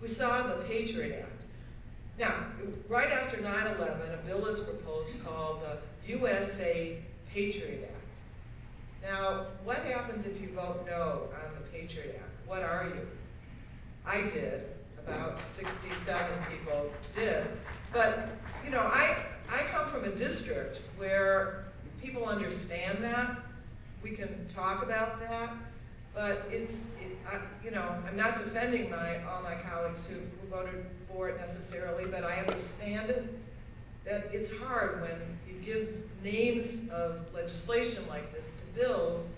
We saw the Patriot Act. Now, right after 9/11, a bill is proposed called the USA Patriot Act. Now, what happens if you vote no on the Patriot Act? What are you? I did. About 67 people did. But, you know, I come from a district where people understand that. We can talk about that. But you know, I'm not defending all my colleagues who voted for it necessarily, but I understand it, that it's hard when you give names of legislation like this to bills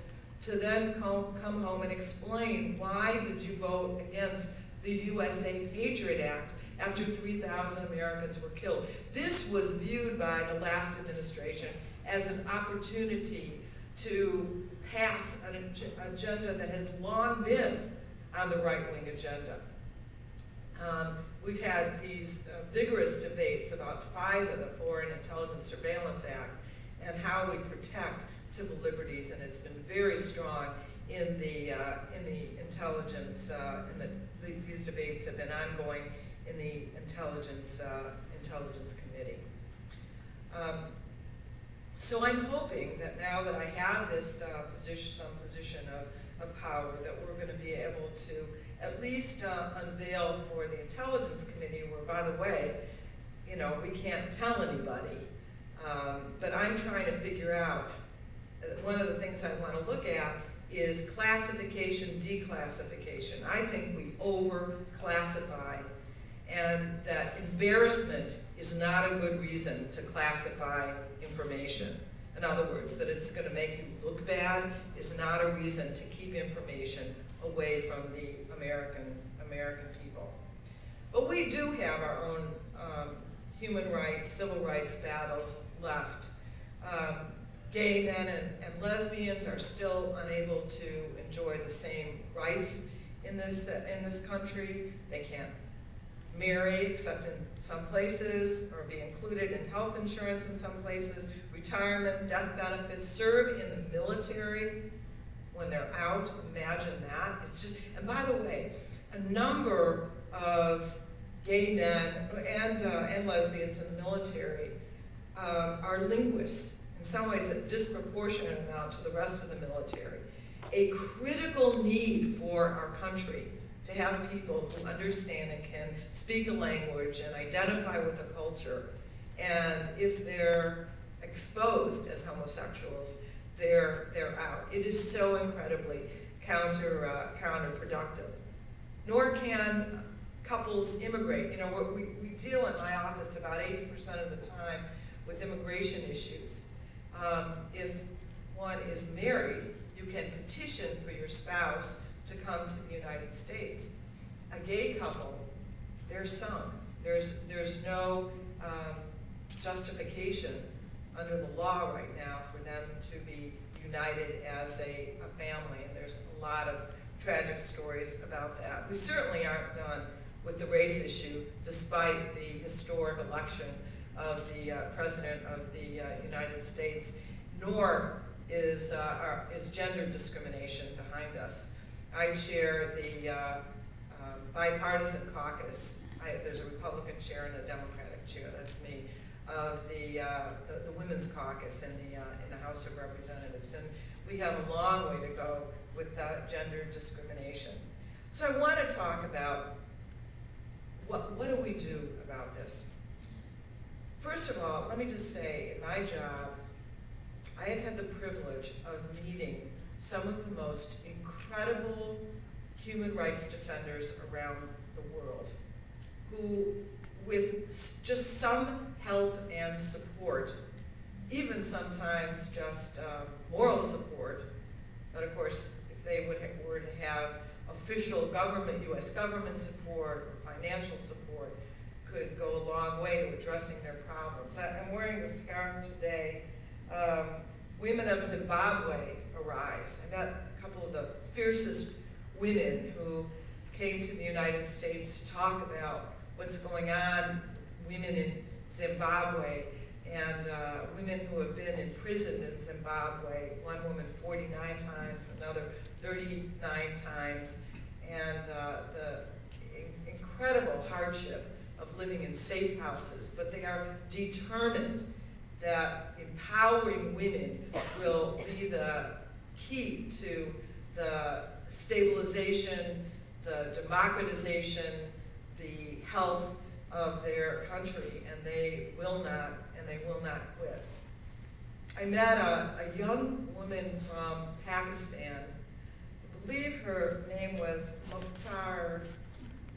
to then come home and explain why did you vote against the USA Patriot Act after 3,000 Americans were killed. This was viewed by the last administration as an opportunity to pass an agenda that has long been on the right-wing agenda. We've had these vigorous debates about FISA, the Foreign Intelligence Surveillance Act, and how we protect civil liberties, and it's been very strong in the intelligence. These debates have been ongoing in the Intelligence Committee. So I'm hoping that now that I have this some position of power, that we're going to be able to at least unveil for the Intelligence Committee, where, by the way, you know, we can't tell anybody, but I'm trying to figure out, one of the things I want to look at is classification, declassification. I think we over-classify, and that embarrassment is not a good reason to classify information. In other words, that it's going to make you look bad is not a reason to keep information away from the American people. But we do have our own human rights, civil rights battles left. Gay men and lesbians are still unable to enjoy the same rights in this country. They can't marry except in some places, or be included in health insurance in some places, retirement, death benefits, serve in the military when they're out. Imagine that. It's just, and by the way, a number of gay men and lesbians in the military are linguists. In some ways, a disproportionate amount to the rest of the military. A critical need for our country to have people who understand and can speak a language and identify with a culture. And if they're exposed as homosexuals, they're out. It is so incredibly counterproductive. Nor can couples immigrate. You know, we deal in my office about 80% of the time with immigration issues. If one is married, you can petition for your spouse to come to the United States. A gay couple, they're sunk. There's no justification under the law right now for them to be united as a family, and there's a lot of tragic stories about that. We certainly aren't done with the race issue, despite the historic election of the President of the United States, nor is gender discrimination behind us. I chair the bipartisan caucus. There's a Republican chair and a Democratic chair, that's me, of the Women's Caucus in the House of Representatives. And we have a long way to go with gender discrimination. So I want to talk about what do we do about this? First of all, let me just say, in my job, I have had the privilege of meeting some of the most incredible human rights defenders around the world, who, with just some help and support, even sometimes just moral support, but of course, if they were to have official government, U.S. government support or financial support, could go a long way to addressing their problems. I'm wearing the scarf today. Women of Zimbabwe arise. I met a couple of the fiercest women who came to the United States to talk about what's going on, women in Zimbabwe, and women who have been imprisoned in Zimbabwe, one woman 49 times, another 39 times, and the incredible hardship of living in safe houses, but they are determined that empowering women will be the key to the stabilization, the democratization, the health of their country, and they will not quit. I met a young woman from Pakistan. I believe her name was Mukhtar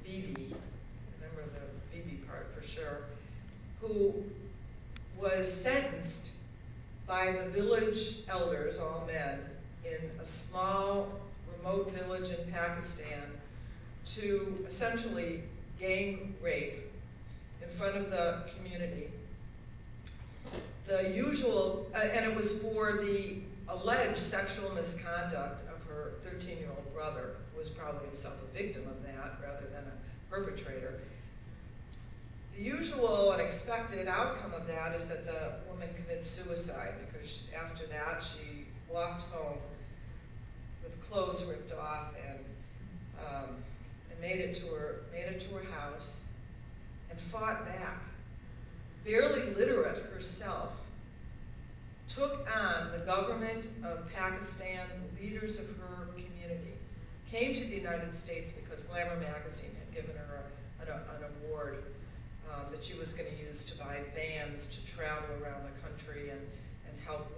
Bibi, I remember the Bibi part for sure, who was sentenced by the village elders, all men, in a small remote village in Pakistan to essentially gang rape in front of the community. The usual, and it was for the alleged sexual misconduct of her 13-year-old brother, who was probably himself a victim of that rather than a perpetrator. The usual and expected outcome of that is that the woman commits suicide, because after that she walked home with clothes ripped off and made it to her house and fought back. Barely literate herself, took on the government of Pakistan, the leaders of her community, came to the United States because Glamour magazine had given her an award that she was going to use to buy vans to travel around the country and help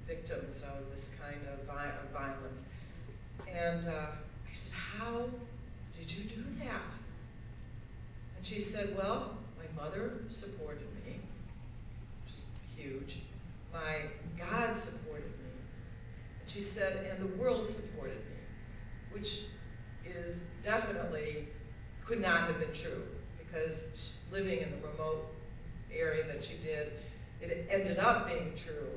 victims of this kind of violence. And I said, how did you do that? And she said, well, my mother supported me, which is huge. My God supported me. And she said, and the world supported me, which is definitely could not have been true, because living in the remote area that she did, it ended up being true.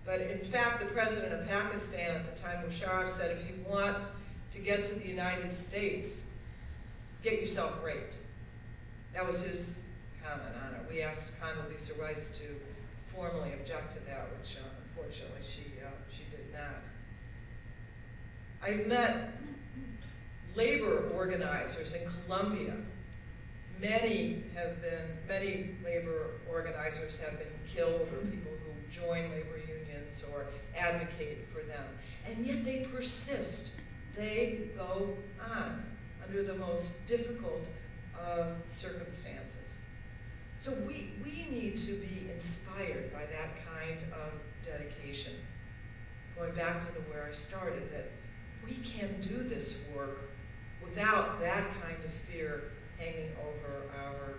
But in fact, the president of Pakistan at the time, Musharraf, said, if you want to get to the United States, get yourself raped. That was his comment on it. We asked Condoleezza Rice to formally object to that, which unfortunately she did not. I met labor organizers in Colombia. Many labor organizers have been killed, or people who join labor unions or advocate for them. And yet they persist. They go on under the most difficult of circumstances. So we need to be inspired by that kind of dedication. Going back to where I started, that we can do this work without that kind of fear hanging over our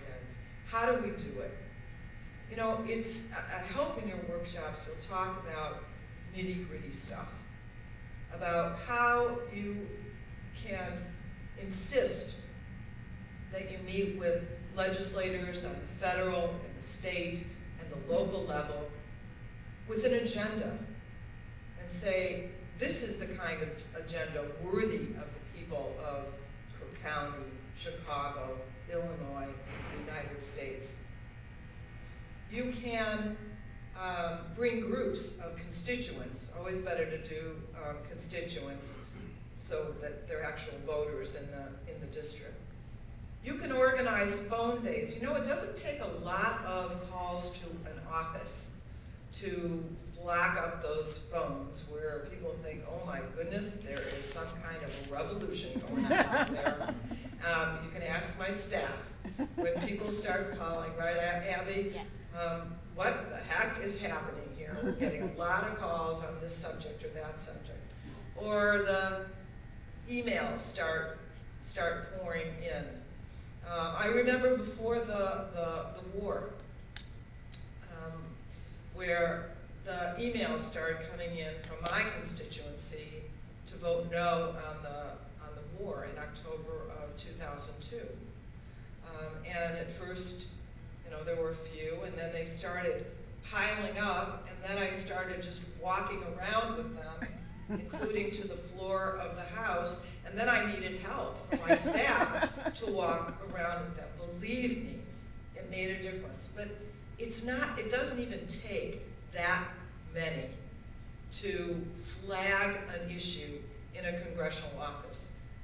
heads. How do we do it? You know, I hope in your workshops you'll talk about nitty-gritty stuff, about how you can insist that you meet with legislators on the federal and the state and the local level with an agenda and say, this is the kind of agenda worthy of the people of Cook County, Chicago, Illinois, the United States. You can bring groups of constituents, always better to do constituents so that they're actual voters in the district. You can organize phone days. You know, it doesn't take a lot of calls to an office to block up those phones where people think, oh my goodness, there is some kind of a revolution going on out there. You can ask my staff when people start calling, right, Abby? Yes. What the heck is happening here? We're getting a lot of calls on this subject or that subject. Or the emails start pouring in. I remember before the war, where the emails started coming in from my constituency to vote no on the war in October of 2002. And at first, you know, there were a few, and then they started piling up, and then I started just walking around with them, including to the floor of the House, and then I needed help from my staff to walk around with them. Believe me, it made a difference. But it doesn't even take that many to flag an issue in a congressional office.